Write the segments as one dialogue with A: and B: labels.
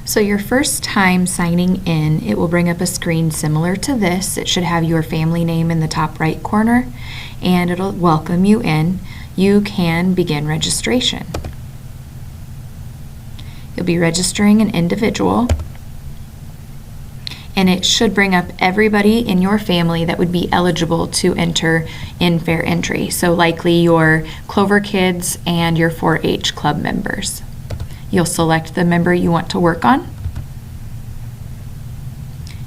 A: So your first time signing in, it will bring up a screen similar to this. It should have your family name in the top right corner, and it'll welcome you in. You can begin registration. You'll be registering an individual, and it should bring up everybody in your family that would be eligible to enter in FairEntry. So likely your Clover kids and your 4-H club members. You'll select the member you want to work on.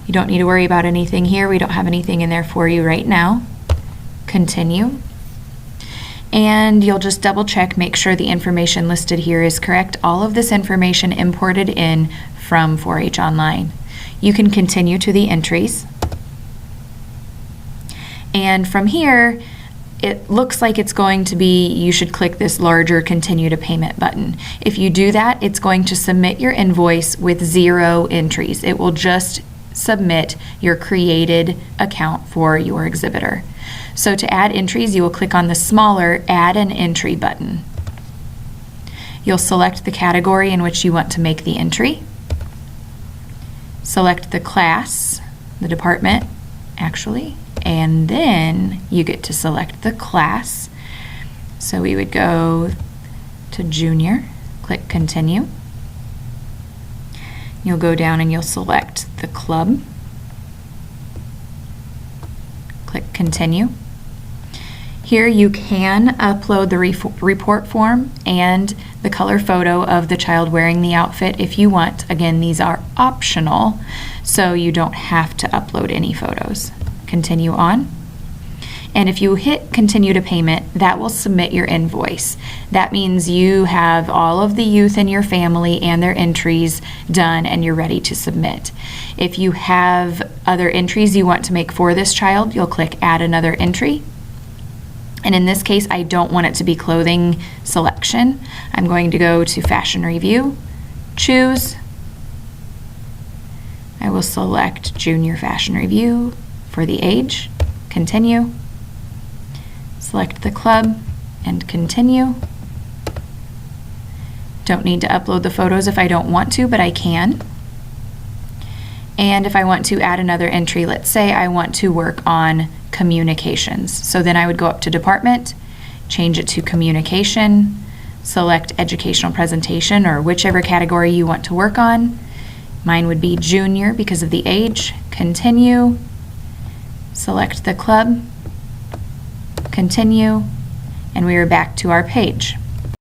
A: You don't need to worry about anything here. We don't have anything in there for you right now. Continue. And you'll just double check, make sure the information listed here is correct. All of this information imported in from 4-H Online. You can continue to the entries. And from here, it looks like it's going to be, you should click this larger continue to payment button. If you do that, it's going to submit your invoice with 0 entries. It will just submit your created account for your exhibitor. So to add entries, you will click on the smaller Add an Entry button. You'll select the category in which you want to make the entry. Select the class, the department, actually, and then you get to select the class. So we would go to junior, click continue. You'll go down and you'll select the club. Click continue. Here you can upload the report form and the color photo of the child wearing the outfit if you want. Again, these are optional, so you don't have to upload any photos. Continue on. And if you hit continue to payment, that will submit your invoice. That means you have all of the youth in your family and their entries done and you're ready to submit. If you have other entries you want to make for this child, you'll click add another entry. And in this case, I don't want it to be clothing selection. I'm going to go to Fashion Review, choose. I will select Junior Fashion Review for the age, continue. Select the club and continue. Don't need to upload the photos if I don't want to, but I can. And if I want to add another entry, let's say I want to work on communications. So then I would go up to department, change it to communication, select educational presentation or whichever category you want to work on. Mine would be junior because of the age, continue, select the club, continue, and we are back to our page.